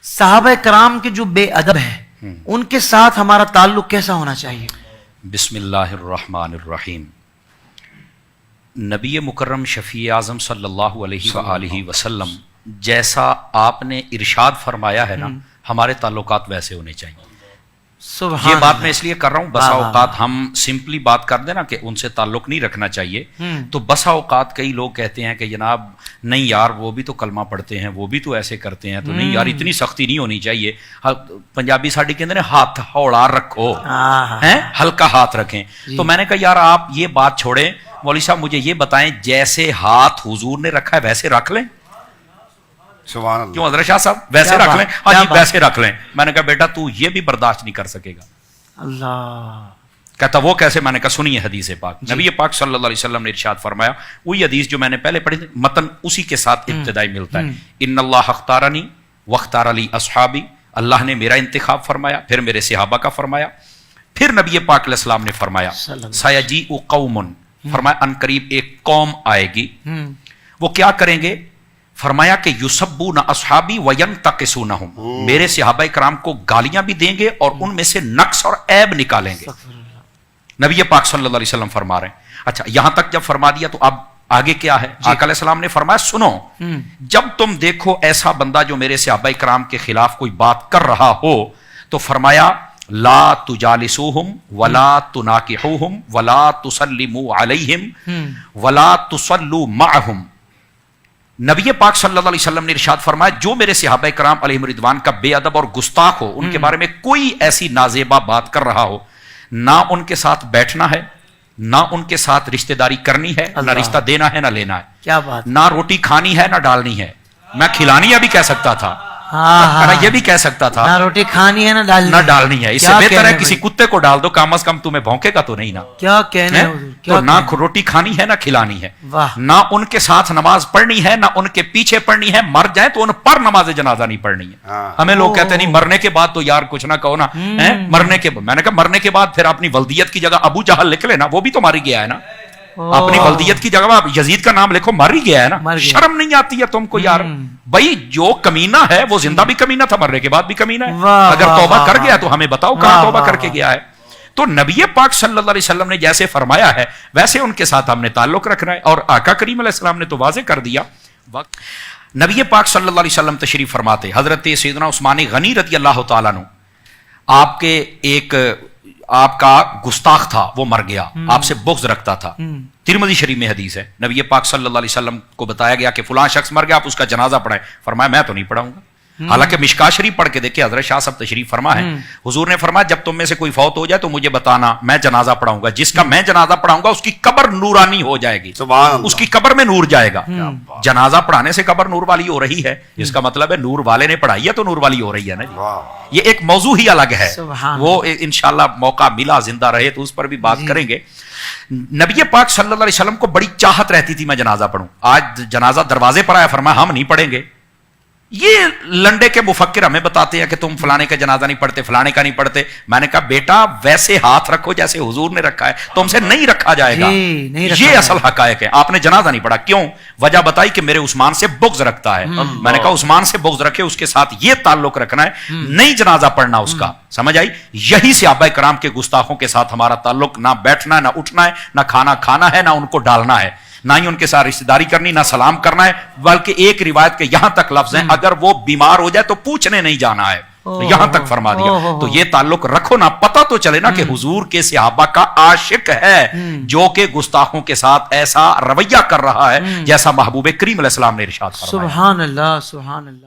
صحابہ کرام کے جو بے ادب ہیں ان کے ساتھ ہمارا تعلق کیسا ہونا چاہیے؟ بسم اللہ الرحمن الرحیم۔ نبی مکرم شفیع اعظم صلی اللہ علیہ وآلہ وسلم جیسا آپ نے ارشاد فرمایا ہے نا، ہمارے تعلقات ویسے ہونے چاہیے۔ یہ بات میں اس لیے کر رہا ہوں، بسا اوقات ہم سمپلی بات کر دیں نا کہ ان سے تعلق نہیں رکھنا چاہیے، تو بسا اوقات کئی لوگ کہتے ہیں کہ جناب نہیں یار وہ بھی تو کلمہ پڑھتے ہیں، وہ بھی تو ایسے کرتے ہیں، تو نہیں یار اتنی سختی نہیں ہونی چاہیے۔ پنجابی ساڈی کہتے ہیں ہاتھ ہوڑا رکھو، ہلکا ہاتھ رکھیں۔ تو میں نے کہا یار آپ یہ بات چھوڑیں، مولوی صاحب مجھے یہ بتائیں جیسے ہاتھ حضور نے رکھا ہے ویسے رکھ لیں؟ کیوں حضرت شاہ صاحب ویسے رکھ لیں؟ ہاں جی ویسے رکھ لیں۔ میں نے کہا بیٹا تو یہ بھی برداشت نہیں کر سکے گا۔ اللہ کہتا وہ کیسے؟ میں نے کہا سنیے حدیث پاک، نبی پاک صلی اللہ علیہ وسلم نے ارشاد فرمایا، وہی حدیث جو میں نے پہلے پڑھی، متن اسی کے ساتھ ابتدائی ملتا ہے، ان اللہ اختارنی واختار علی اصحابی، اللہ نے میرا انتخاب فرمایا، پھر میرے صحابہ کا فرمایا، پھر نبی پاک علیہ السلام نے فرمایا سیجیء قوم، فرمایا ان قریب ایک قوم آئے گی، وہ کیا کریں گے؟ فرمایا کہ یسبون اصحابی وینتقصونہم، میرے صحابہ کرام کو گالیاں بھی دیں گے اور ان میں سے نقص اور عیب نکالیں گے۔ نبی پاک صلی اللہ علیہ وسلم فرما رہے ہیں۔ اچھا یہاں تک جب فرما دیا تو اب آگے کیا ہے؟ آقا علیہ السلام نے فرمایا سنو، جب تم دیکھو ایسا بندہ جو میرے صحابہ کرام کے خلاف کوئی بات کر رہا ہو تو فرمایا لا تجالسوہم ولا تناکحوہم ولا تسلموا علیہم ولا تصلوا معہم۔ نبی پاک صلی اللہ علیہ وسلم نے ارشاد فرمایا جو میرے صحابہ کرام علیہم رضوان کا بے ادب اور گستاخ ہو، ان کے بارے میں کوئی ایسی نازیبہ بات کر رہا ہو، نہ ان کے ساتھ بیٹھنا ہے، نہ ان کے ساتھ رشتہ داری کرنی ہے، نہ رشتہ دینا ہے نہ لینا ہے، کیا بات، نہ روٹی کھانی ہے نہ ڈالنی ہے۔ میں کھلانی ابھی کہہ سکتا تھا، یہ بھی کہہ سکتا تھا نہ روٹی کھانی ہے نہ ڈالنی ہے۔ اس سے بہتر ہے کسی کتے کو ڈال دو، کم از کم تمہیں بھونکے گا تو نہیں نا۔ کیا کہنے تو نہ روٹی کھانی ہے نہ کھلانی ہے، نہ ان کے ساتھ نماز پڑھنی ہے نہ ان کے پیچھے پڑھنی ہے، مر جائیں تو ان پر نماز جنازہ نہیں پڑھنی ہے۔ ہمیں لوگ کہتے ہیں نہیں مرنے کے بعد تو یار کچھ نہ کہو نا، مرنے کے بعد، میں نے کہا مرنے کے بعد پھر اپنی ولدیت کی جگہ ابو جہل لکھ لینا، وہ بھی تو ماری گیا ہے نا، اپنی ولدیت کی جگہ یزید کا نام لکھو، مر ہی گیا ہے نا۔ شرم نہیں آتی ہے تم کو یار؟ بھائی جو کمینہ ہے وہ زندہ بھی کمینہ تھا، مرنے کے بعد بھی کمینہ ہے۔ اگر توبہ کر گیا تو ہمیں بتاؤ کہاں توبہ کر کے گیا ہے۔ تو نبی پاک صلی اللہ علیہ وسلم نے جیسے فرمایا ہے ویسے ان کے ساتھ ہم نے تعلق رکھنا ہے، اور آقا کریم علیہ السلام نے تو واضح کر دیا۔ نبی پاک صلی اللہ علیہ وسلم تشریف فرماتے، حضرت سیدنا عثمان غنی رضی اللہ تعالیٰ عنہ، آپ کے ایک آپ کا گستاخ تھا، وہ مر گیا، آپ سے بغض رکھتا تھا۔ ترمذی شریف میں حدیث ہے، نبی پاک صلی اللہ علیہ وسلم کو بتایا گیا کہ فلاں شخص مر گیا، آپ اس کا جنازہ پڑھائیں۔ فرمایا میں تو نہیں پڑھاؤں گا۔ حالانکہ مشکا شریف پڑھ کے دیکھیں، حضرت شاہ صاحب تشریف فرما ہے، حضور نے فرمایا جب تم میں سے کوئی فوت ہو جائے تو مجھے بتانا، میں جنازہ پڑھاؤں گا، جس کا میں جنازہ پڑھاؤں گا اس کی قبر نورانی ہو جائے گی، اس کی قبر میں نور جائے گا۔ جنازہ پڑھانے سے قبر نور والی ہو رہی ہے، اس کا مطلب ہے نور والے نے پڑھائی ہے تو نور والی ہو رہی ہے نا جی۔ یہ ایک موضوع ہی الگ ہے، وہ انشاءاللہ موقع ملا زندہ رہے تو اس پر بھی بات کریں گے۔ نبی پاک صلی اللہ علیہ وسلم کو بڑی چاہت رہتی تھی میں جنازہ پڑھوں، آج جنازہ دروازے پر آیا، فرمایا ہم نہیں پڑھیں گے۔ یہ لنڈے کے مفکر ہمیں بتاتے ہیں کہ تم فلانے کا جنازہ نہیں پڑھتے، فلانے کا نہیں پڑھتے۔ میں نے کہا بیٹا ویسے ہاتھ رکھو جیسے حضور نے رکھا ہے، تم سے نہیں رکھا جائے گا، یہ اصل حقائق ہے۔ آپ نے جنازہ نہیں پڑھا، کیوں؟ وجہ بتائی کہ میرے عثمان سے بغض رکھتا ہے۔ میں نے کہا عثمان سے بغض رکھے، اس کے ساتھ یہ تعلق رکھنا ہے، نہیں جنازہ پڑھنا اس کا، سمجھ آئی؟ یہی صحابہ کرام کے گستاخوں کے ساتھ ہمارا تعلق، نہ بیٹھنا ہے نہ اٹھنا ہے، نہ کھانا کھانا ہے نہ ان کو ڈالنا ہے، نہ ہی ان کے ساتھ رشتہ داری کرنی، نہ سلام کرنا ہے، بلکہ ایک روایت کے یہاں تک لفظ ہیں اگر وہ بیمار ہو جائے تو پوچھنے نہیں جانا ہے، یہاں تک فرما دیا۔ تو یہ تعلق رکھو نا، پتہ تو چلے نا کہ حضور کے صحابہ کا عاشق ہے جو کہ گستاخوں کے ساتھ ایسا رویہ کر رہا ہے جیسا محبوب کریم علیہ السلام نے ارشاد فرمایا۔ سبحان اللہ، سبحان اللہ۔